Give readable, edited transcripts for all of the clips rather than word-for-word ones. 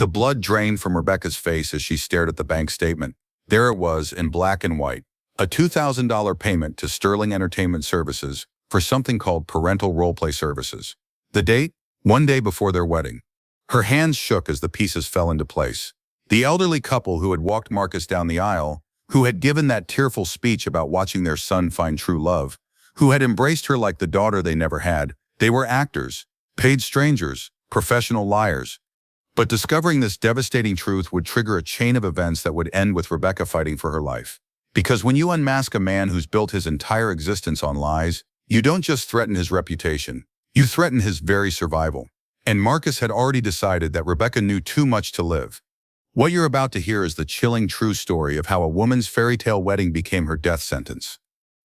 The blood drained from Rebecca's face as she stared at the bank statement. There it was in black and white. A $2,000 payment to Sterling Entertainment Services for something called parental roleplay services. The date? One day before their wedding. Her hands shook as the pieces fell into place. The elderly couple who had walked Marcus down the aisle, who had given that tearful speech about watching their son find true love, who had embraced her like the daughter they never had, they were actors, paid strangers, professional liars. But discovering this devastating truth would trigger a chain of events that would end with Rebecca fighting for her life. Because when you unmask a man who's built his entire existence on lies, you don't just threaten his reputation, you threaten his very survival. And Marcus had already decided that Rebecca knew too much to live. What you're about to hear is the chilling true story of how a woman's fairy tale wedding became her death sentence.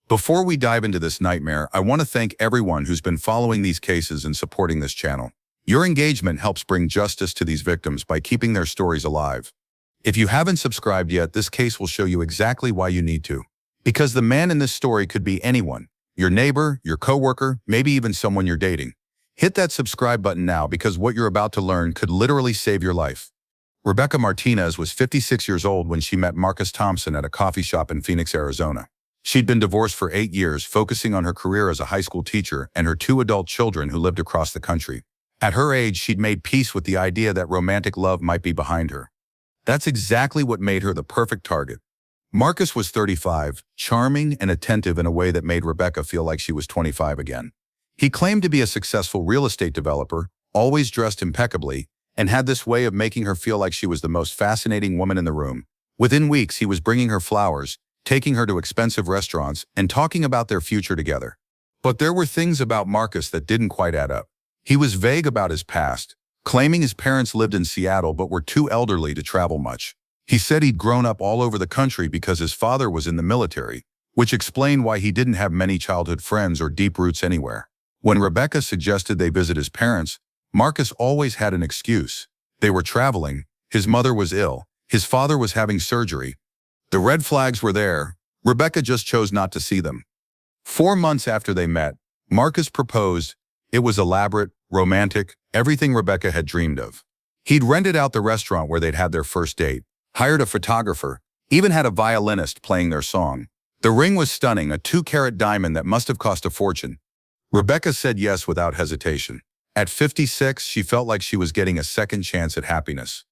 Before we dive into this nightmare, I want to thank everyone who's been following these cases and supporting this channel. Your engagement helps bring justice to these victims by keeping their stories alive. If you haven't subscribed yet, this case will show you exactly why you need to. Because the man in this story could be anyone, your neighbor, your coworker, maybe even someone you're dating. Hit that subscribe button now because what you're about to learn could literally save your life. Rebecca Martinez was 56 years old when she met Marcus Thompson at a coffee shop in Phoenix, Arizona. She'd been divorced for 8 years, focusing on her career as a high school teacher and her 2 adult children who lived across the country. At her age, she'd made peace with the idea that romantic love might be behind her. That's exactly what made her the perfect target. Marcus was 35, charming and attentive in a way that made Rebecca feel like she was 25 again. He claimed to be a successful real estate developer, always dressed impeccably, and had this way of making her feel like she was the most fascinating woman in the room. Within weeks, he was bringing her flowers, taking her to expensive restaurants, and talking about their future together. But there were things about Marcus that didn't quite add up. He was vague about his past, claiming his parents lived in Seattle but were too elderly to travel much. He said he'd grown up all over the country because his father was in the military, which explained why he didn't have many childhood friends or deep roots anywhere. When Rebecca suggested they visit his parents, Marcus always had an excuse. They were traveling, his mother was ill, his father was having surgery. The red flags were there, Rebecca just chose not to see them. 4 months after they met, Marcus proposed. It was elaborate, romantic, everything Rebecca had dreamed of. He'd rented out the restaurant where they'd had their first date, hired a photographer, even had a violinist playing their song. The ring was stunning, a 2-carat diamond that must have cost a fortune. Rebecca said yes without hesitation. At 56, she felt like she was getting a second chance at happiness.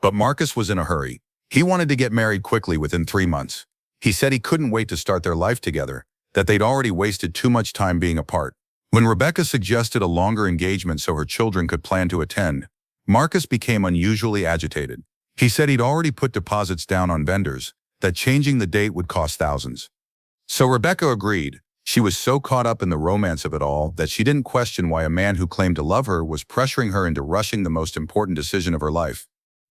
But Marcus was in a hurry. He wanted to get married quickly within 3 months. He said he couldn't wait to start their life together, that they'd already wasted too much time being apart. When Rebecca suggested a longer engagement so her children could plan to attend, Marcus became unusually agitated. He said he'd already put deposits down on vendors, that changing the date would cost thousands. So Rebecca agreed. She was so caught up in the romance of it all that she didn't question why a man who claimed to love her was pressuring her into rushing the most important decision of her life.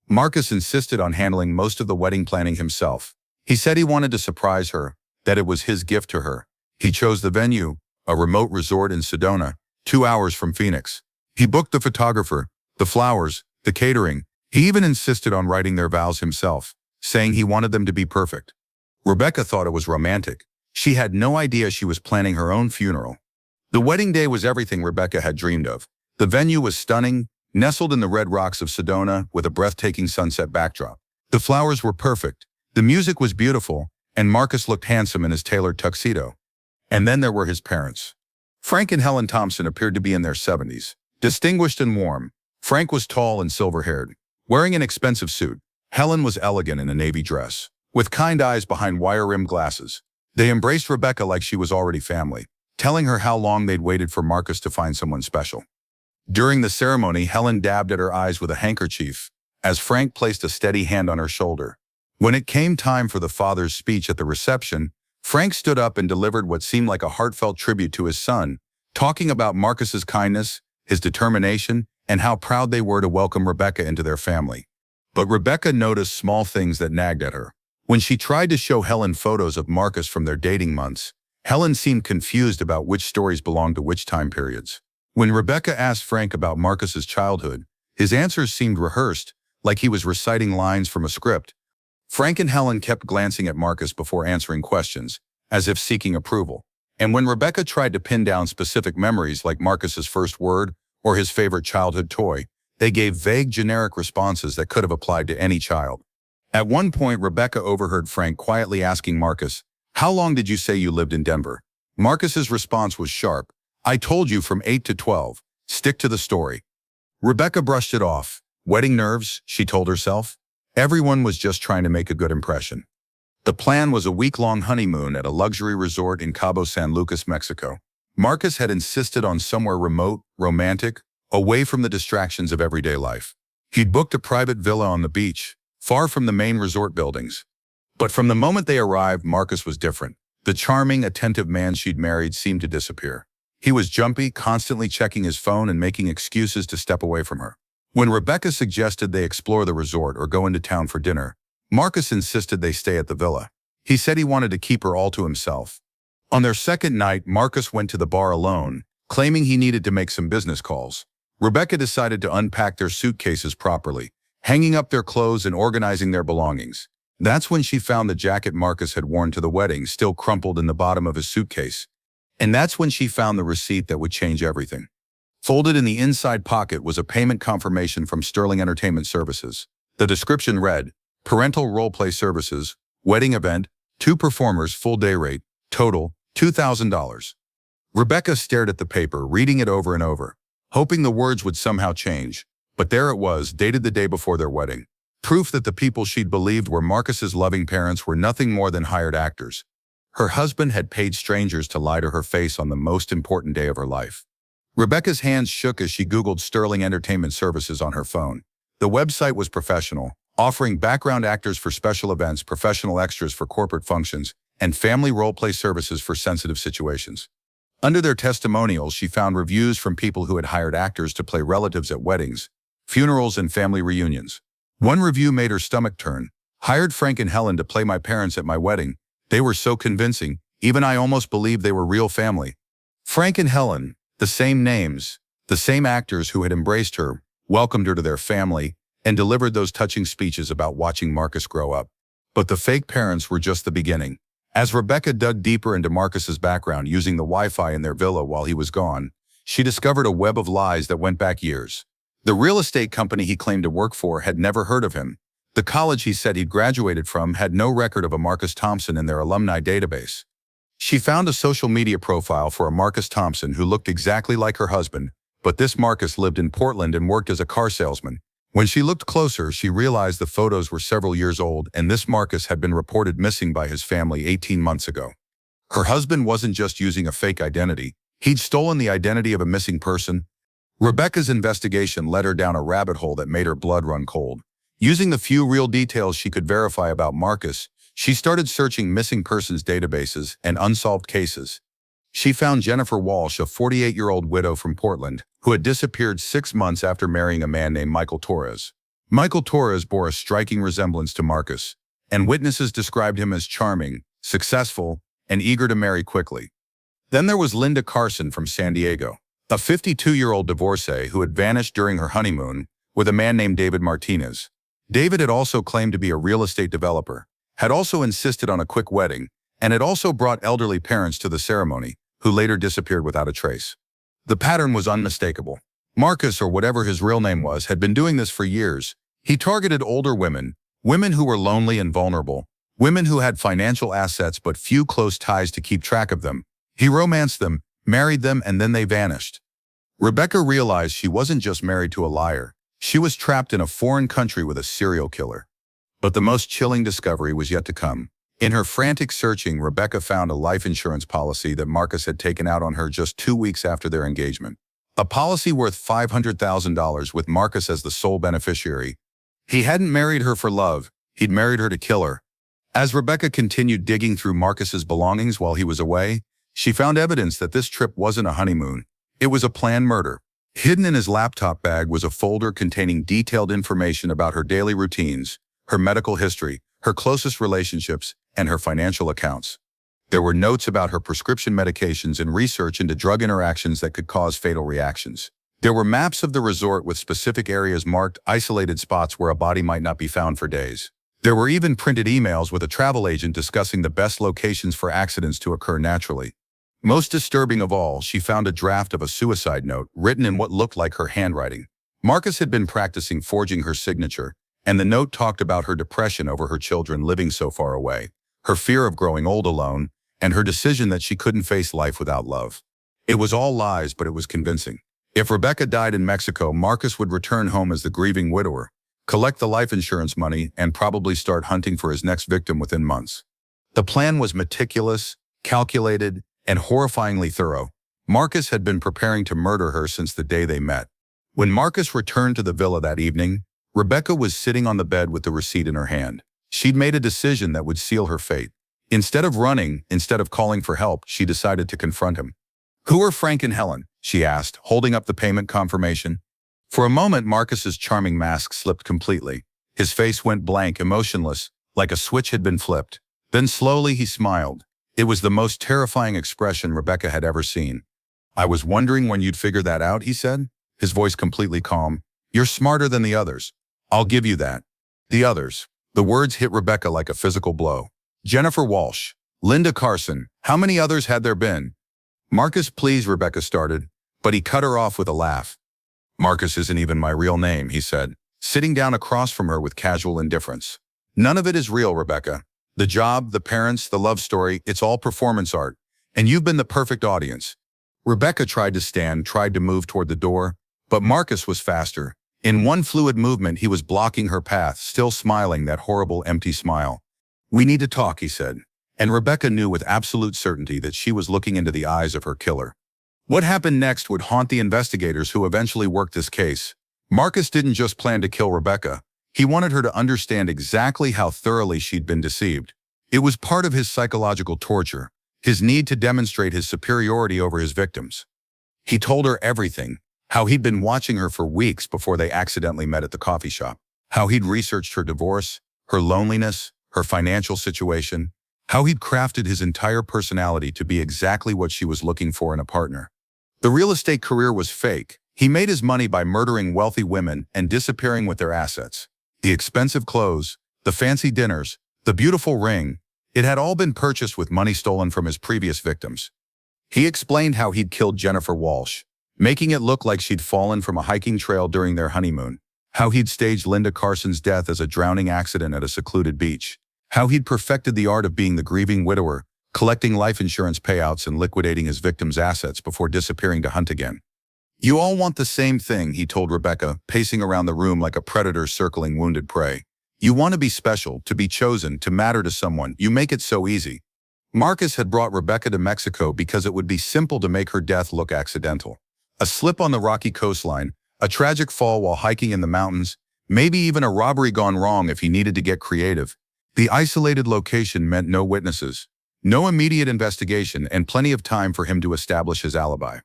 Marcus insisted on handling most of the wedding planning himself. He said he wanted to surprise her, that it was his gift to her. He chose the venue, a remote resort in Sedona, 2 hours from Phoenix. He booked the photographer, the flowers, the catering. He even insisted on writing their vows himself, saying he wanted them to be perfect. Rebecca thought it was romantic. She had no idea she was planning her own funeral. The wedding day was everything Rebecca had dreamed of. The venue was stunning, nestled in the red rocks of Sedona with a breathtaking sunset backdrop. The flowers were perfect, the music was beautiful, and Marcus looked handsome in his tailored tuxedo. And then there were his parents. Frank and Helen Thompson appeared to be in their 70s, distinguished and warm. Frank was tall and silver-haired, wearing an expensive suit. Helen was elegant in a navy dress, with kind eyes behind wire-rimmed glasses. They embraced Rebecca like she was already family, telling her how long they'd waited for Marcus to find someone special. During the ceremony, Helen dabbed at her eyes with a handkerchief, as Frank placed a steady hand on her shoulder. When it came time for the father's speech at the reception, Frank stood up and delivered what seemed like a heartfelt tribute to his son, talking about Marcus's kindness, his determination, and how proud they were to welcome Rebecca into their family. But Rebecca noticed small things that nagged at her. When she tried to show Helen photos of Marcus from their dating months, Helen seemed confused about which stories belonged to which time periods. When Rebecca asked Frank about Marcus's childhood, his answers seemed rehearsed, like he was reciting lines from a script. Frank and Helen kept glancing at Marcus before answering questions, as if seeking approval. And when Rebecca tried to pin down specific memories like Marcus's first word or his favorite childhood toy, They gave vague, generic responses that could have applied to any child. At one point, Rebecca overheard Frank quietly asking Marcus, "How long did you say you lived in Denver?" Marcus's response was sharp. "I told you from 8 to 12. Stick to the story." Rebecca brushed it off. Wedding nerves, she told herself. Everyone was just trying to make a good impression. The plan was a week-long honeymoon at a luxury resort in Cabo San Lucas, Mexico. Marcus had insisted on somewhere remote, romantic, away from the distractions of everyday life. He'd booked a private villa on the beach, far from the main resort buildings. But from the moment they arrived, Marcus was different. The charming, attentive man she'd married seemed to disappear. He was jumpy, constantly checking his phone and making excuses to step away from her. When Rebecca suggested they explore the resort or go into town for dinner, Marcus insisted they stay at the villa. He said he wanted to keep her all to himself. On their second night, Marcus went to the bar alone, claiming he needed to make some business calls. Rebecca decided to unpack their suitcases properly, hanging up their clothes and organizing their belongings. That's when she found the jacket Marcus had worn to the wedding still crumpled in the bottom of his suitcase. And that's when she found the receipt that would change everything. Folded in the inside pocket was a payment confirmation from Sterling Entertainment Services. The description read, "Parental roleplay services, wedding event, 2 performers, full day rate, total $2,000. Rebecca stared at the paper, reading it over and over, hoping the words would somehow change. But there it was, dated the day before their wedding. Proof that the people she'd believed were Marcus's loving parents were nothing more than hired actors. Her husband had paid strangers to lie to her face on the most important day of her life. Rebecca's hands shook as she Googled Sterling Entertainment Services on her phone. The website was professional, offering background actors for special events, professional extras for corporate functions, and family role-play services for sensitive situations. Under their testimonials, she found reviews from people who had hired actors to play relatives at weddings, funerals, and family reunions. One review made her stomach turn. "Hired Frank and Helen to play my parents at my wedding. They were so convincing, even I almost believed they were real family." Frank and Helen, the same names, the same actors who had embraced her, welcomed her to their family, and delivered those touching speeches about watching Marcus grow up. But the fake parents were just the beginning. As Rebecca dug deeper into Marcus's background using the Wi-Fi in their villa while he was gone, she discovered a web of lies that went back years. The real estate company he claimed to work for had never heard of him. The college he said he'd graduated from had no record of a Marcus Thompson in their alumni database. She found a social media profile for a Marcus Thompson who looked exactly like her husband, but this Marcus lived in Portland and worked as a car salesman. When she looked closer, she realized the photos were several years old, and this Marcus had been reported missing by his family 18 months ago. Her husband wasn't just using a fake identity. He'd stolen the identity of a missing person. Rebecca's investigation led her down a rabbit hole that made her blood run cold. Using the few real details she could verify about Marcus, she started searching missing persons databases and unsolved cases. She found Jennifer Walsh, a 48-year-old widow from Portland, who had disappeared 6 months after marrying a man named Michael Torres. Michael Torres bore a striking resemblance to Marcus, and witnesses described him as charming, successful, and eager to marry quickly. Then there was Linda Carson from San Diego, a 52-year-old divorcee who had vanished during her honeymoon with a man named David Martinez. David had also claimed to be a real estate developer, had also insisted on a quick wedding, and had also brought elderly parents to the ceremony, who later disappeared without a trace. The pattern was unmistakable. Marcus, or whatever his real name was, had been doing this for years. He targeted older women, women who were lonely and vulnerable, women who had financial assets but few close ties to keep track of them. He romanced them, married them, and then they vanished. Rebecca realized she wasn't just married to a liar. She was trapped in a foreign country with a serial killer. But the most chilling discovery was yet to come. In her frantic searching, Rebecca found a life insurance policy that Marcus had taken out on her just 2 weeks after their engagement. A policy worth $500,000 with Marcus as the sole beneficiary. He hadn't married her for love, he'd married her to kill her. As Rebecca continued digging through Marcus's belongings while he was away, she found evidence that this trip wasn't a honeymoon. It was a planned murder. Hidden in his laptop bag was a folder containing detailed information about her daily routines, her medical history, her closest relationships, and her financial accounts. There were notes about her prescription medications and research into drug interactions that could cause fatal reactions. There were maps of the resort with specific areas marked isolated spots where a body might not be found for days. There were even printed emails with a travel agent discussing the best locations for accidents to occur naturally. Most disturbing of all, she found a draft of a suicide note written in what looked like her handwriting. Marcus had been practicing forging her signature, and the note talked about her depression over her children living so far away, her fear of growing old alone, and her decision that she couldn't face life without love. It was all lies, but it was convincing. If Rebecca died in Mexico, Marcus would return home as the grieving widower, collect the life insurance money, and probably start hunting for his next victim within months. The plan was meticulous, calculated, and horrifyingly thorough. Marcus had been preparing to murder her since the day they met. When Marcus returned to the villa that evening, Rebecca was sitting on the bed with the receipt in her hand. She'd made a decision that would seal her fate. Instead of running, instead of calling for help, she decided to confront him. "Who are Frank and Helen?" she asked, holding up the payment confirmation. For a moment, Marcus's charming mask slipped completely. His face went blank, emotionless, like a switch had been flipped. Then slowly he smiled. It was the most terrifying expression Rebecca had ever seen. "I was wondering when you'd figure that out," he said, his voice completely calm. "You're smarter than the others. I'll give you that." The others. The words hit Rebecca like a physical blow. Jennifer Walsh, Linda Carson, how many others had there been? "Marcus, please," Rebecca started, but he cut her off with a laugh. "Marcus isn't even my real name," he said, sitting down across from her with casual indifference. "None of it is real, Rebecca. The job, the parents, the love story, it's all performance art, and you've been the perfect audience." Rebecca tried to stand, tried to move toward the door, but Marcus was faster. In one fluid movement, he was blocking her path, still smiling that horrible, empty smile. "We need to talk," he said, and Rebecca knew with absolute certainty that she was looking into the eyes of her killer. What happened next would haunt the investigators who eventually worked this case. Marcus didn't just plan to kill Rebecca. He wanted her to understand exactly how thoroughly she'd been deceived. It was part of his psychological torture, his need to demonstrate his superiority over his victims. He told her everything, how he'd been watching her for weeks before they accidentally met at the coffee shop, how he'd researched her divorce, her loneliness, her financial situation, how he'd crafted his entire personality to be exactly what she was looking for in a partner. The real estate career was fake. He made his money by murdering wealthy women and disappearing with their assets. The expensive clothes, the fancy dinners, the beautiful ring, it had all been purchased with money stolen from his previous victims. He explained how he'd killed Jennifer Walsh, making it look like she'd fallen from a hiking trail during their honeymoon, how he'd staged Linda Carson's death as a drowning accident at a secluded beach, how he'd perfected the art of being the grieving widower, collecting life insurance payouts and liquidating his victims' assets before disappearing to hunt again. "You all want the same thing," he told Rebecca, pacing around the room like a predator circling wounded prey. "You want to be special, to be chosen, to matter to someone. You make it so easy." Marcus had brought Rebecca to Mexico because it would be simple to make her death look accidental. A slip on the rocky coastline, a tragic fall while hiking in the mountains, maybe even a robbery gone wrong if he needed to get creative. The isolated location meant no witnesses, no immediate investigation, and plenty of time for him to establish his alibi.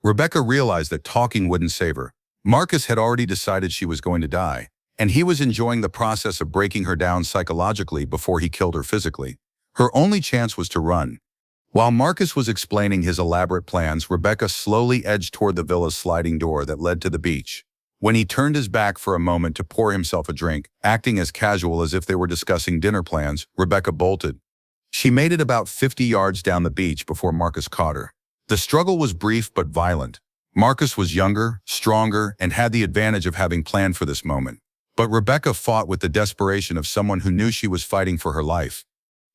Rebecca realized that talking wouldn't save her. Marcus had already decided she was going to die, and he was enjoying the process of breaking her down psychologically before he killed her physically. Her only chance was to run. While Marcus was explaining his elaborate plans, Rebecca slowly edged toward the villa's sliding door that led to the beach. When he turned his back for a moment to pour himself a drink, acting as casual as if they were discussing dinner plans, Rebecca bolted. She made it about 50 yards down the beach before Marcus caught her. The struggle was brief but violent. Marcus was younger, stronger, and had the advantage of having planned for this moment. But Rebecca fought with the desperation of someone who knew she was fighting for her life.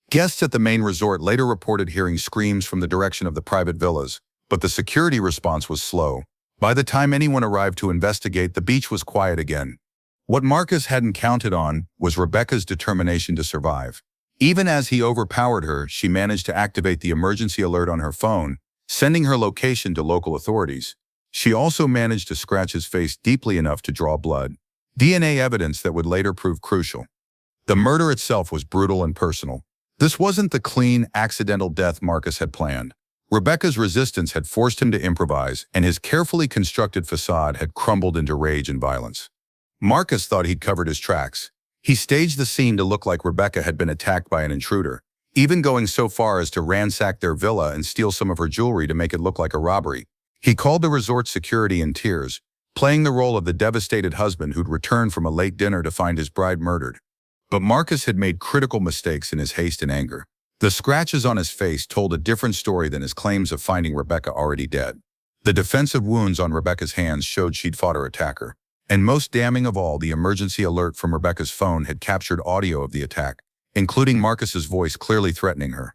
Guests at the main resort later reported hearing screams from the direction of the private villas, but the security response was slow. By the time anyone arrived to investigate, the beach was quiet again. What Marcus hadn't counted on was Rebecca's determination to survive. Even as he overpowered her, she managed to activate the emergency alert on her phone, sending her location to local authorities. She also managed to scratch his face deeply enough to draw blood, DNA evidence that would later prove crucial. The murder itself was brutal and personal. This wasn't the clean, accidental death Marcus had planned. Rebecca's resistance had forced him to improvise, and his carefully constructed facade had crumbled into rage and violence. Marcus thought he'd covered his tracks. He staged the scene to look like Rebecca had been attacked by an intruder, even going so far as to ransack their villa and steal some of her jewelry to make it look like a robbery. He called the resort security in tears, playing the role of the devastated husband who'd returned from a late dinner to find his bride murdered. But Marcus had made critical mistakes in his haste and anger. The scratches on his face told a different story than his claims of finding Rebecca already dead. The defensive wounds on Rebecca's hands showed she'd fought her attacker. And most damning of all, the emergency alert from Rebecca's phone had captured audio of the attack, including Marcus's voice clearly threatening her.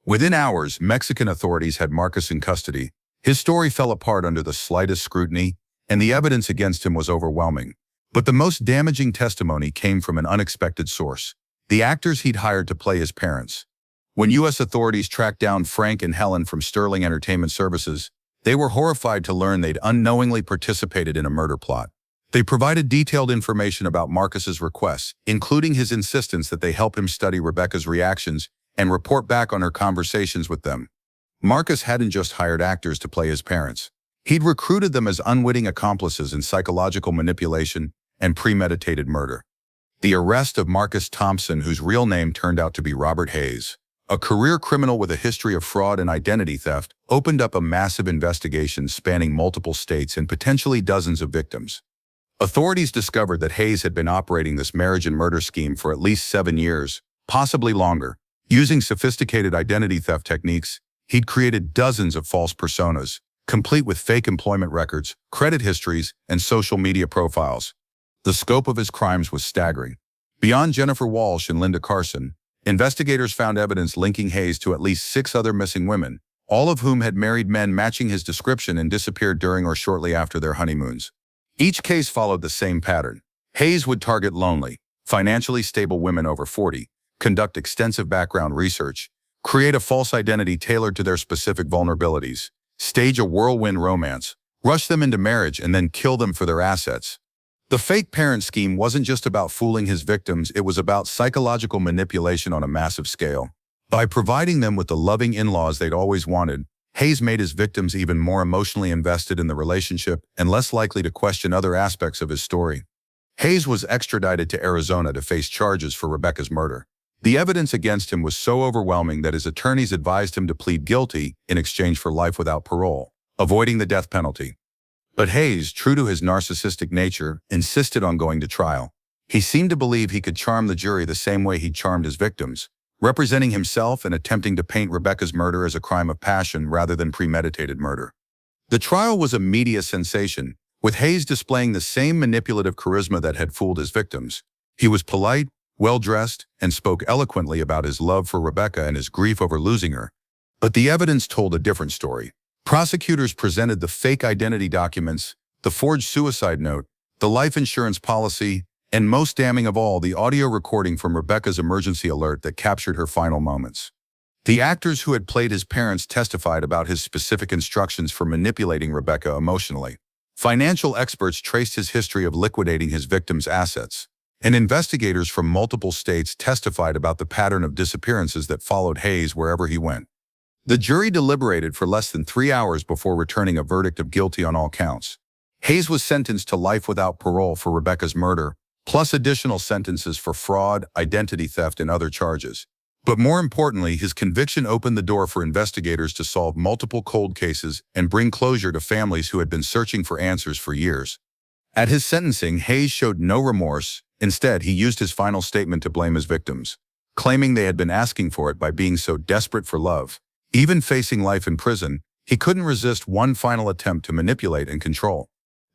Within hours, Mexican authorities had Marcus in custody. His story fell apart under the slightest scrutiny, and the evidence against him was overwhelming. But the most damaging testimony came from an unexpected source: the actors he'd hired to play his parents. When U.S. authorities tracked down Frank and Helen from Sterling Entertainment Services, they were horrified to learn they'd unknowingly participated in a murder plot. They provided detailed information about Marcus's requests, including his insistence that they help him study Rebecca's reactions and report back on her conversations with them. Marcus hadn't just hired actors to play his parents. He'd recruited them as unwitting accomplices in psychological manipulation and premeditated murder. The arrest of Marcus Thompson, whose real name turned out to be Robert Hayes, a career criminal with a history of fraud and identity theft, opened up a massive investigation spanning multiple states and potentially dozens of victims. Authorities discovered that Hayes had been operating this marriage and murder scheme for at least 7 years, possibly longer. Using sophisticated identity theft techniques, he'd created dozens of false personas, complete with fake employment records, credit histories, and social media profiles. The scope of his crimes was staggering. Beyond Jennifer Walsh and Linda Carson, investigators found evidence linking Hayes to at least 6 other missing women, all of whom had married men matching his description and disappeared during or shortly after their honeymoons. Each case followed the same pattern. Hayes would target lonely, financially stable women over 40, conduct extensive background research, create a false identity tailored to their specific vulnerabilities, stage a whirlwind romance, rush them into marriage, and then kill them for their assets. The fake parent scheme wasn't just about fooling his victims, it was about psychological manipulation on a massive scale. By providing them with the loving in-laws they'd always wanted, Hayes made his victims even more emotionally invested in the relationship and less likely to question other aspects of his story. Hayes was extradited to Arizona to face charges for Rebecca's murder. The evidence against him was so overwhelming that his attorneys advised him to plead guilty in exchange for life without parole, avoiding the death penalty. But Hayes, true to his narcissistic nature, insisted on going to trial. He seemed to believe he could charm the jury the same way he charmed his victims, representing himself and attempting to paint Rebecca's murder as a crime of passion rather than premeditated murder. The trial was a media sensation, with Hayes displaying the same manipulative charisma that had fooled his victims. He was polite, well-dressed, and spoke eloquently about his love for Rebecca and his grief over losing her. But the evidence told a different story. Prosecutors presented the fake identity documents, the forged suicide note, the life insurance policy, and most damning of all, the audio recording from Rebecca's emergency alert that captured her final moments. The actors who had played his parents testified about his specific instructions for manipulating Rebecca emotionally. Financial experts traced his history of liquidating his victims' assets, and investigators from multiple states testified about the pattern of disappearances that followed Hayes wherever he went. The jury deliberated for less than 3 hours before returning a verdict of guilty on all counts. Hayes was sentenced to life without parole for Rebecca's murder, plus additional sentences for fraud, identity theft, and other charges. But more importantly, his conviction opened the door for investigators to solve multiple cold cases and bring closure to families who had been searching for answers for years. At his sentencing, Hayes showed no remorse. Instead, he used his final statement to blame his victims, claiming they had been asking for it by being so desperate for love. Even facing life in prison, he couldn't resist one final attempt to manipulate and control.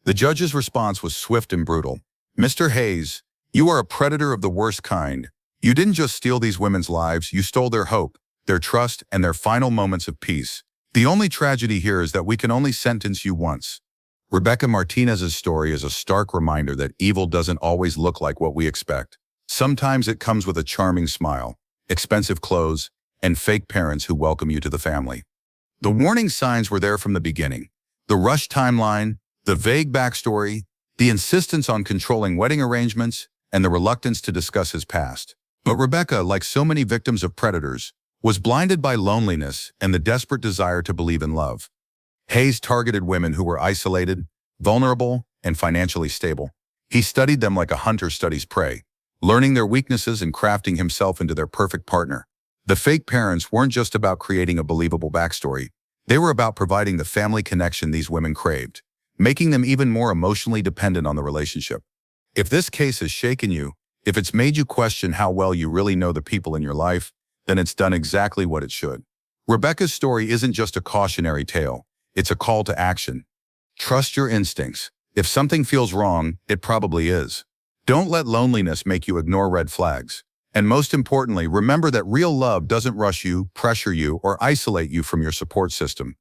The judge's response was swift and brutal. "Mr. Hayes, you are a predator of the worst kind. You didn't just steal these women's lives, you stole their hope, their trust, and their final moments of peace. The only tragedy here is that we can only sentence you once." Rebecca Martinez's story is a stark reminder that evil doesn't always look like what we expect. Sometimes it comes with a charming smile, expensive clothes, and fake parents who welcome you to the family. The warning signs were there from the beginning. The rushed timeline, the vague backstory, the insistence on controlling wedding arrangements, and the reluctance to discuss his past. But Rebecca, like so many victims of predators, was blinded by loneliness and the desperate desire to believe in love. Hayes targeted women who were isolated, vulnerable, and financially stable. He studied them like a hunter studies prey, learning their weaknesses and crafting himself into their perfect partner. The fake parents weren't just about creating a believable backstory. They were about providing the family connection these women craved, making them even more emotionally dependent on the relationship. If this case has shaken you, if it's made you question how well you really know the people in your life, then it's done exactly what it should. Rebecca's story isn't just a cautionary tale. It's a call to action. Trust your instincts. If something feels wrong, it probably is. Don't let loneliness make you ignore red flags. And most importantly, remember that real love doesn't rush you, pressure you, or isolate you from your support system.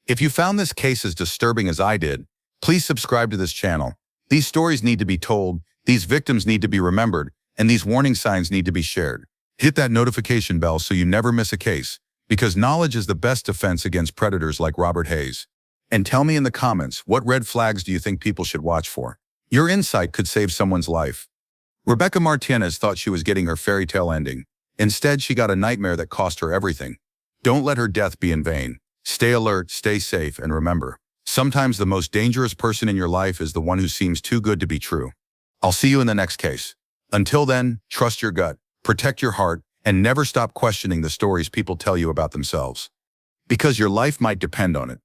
If you found this case as disturbing as I did, please subscribe to this channel. These stories need to be told, these victims need to be remembered, and these warning signs need to be shared. Hit that notification bell so you never miss a case, because knowledge is the best defense against predators like Robert Hayes. And tell me in the comments, what red flags do you think people should watch for? Your insight could save someone's life. Rebecca Martinez thought she was getting her fairy tale ending. Instead, she got a nightmare that cost her everything. Don't let her death be in vain. Stay alert, stay safe, and remember, sometimes the most dangerous person in your life is the one who seems too good to be true. I'll see you in the next case. Until then, trust your gut, protect your heart, and never stop questioning the stories people tell you about themselves. Because your life might depend on it.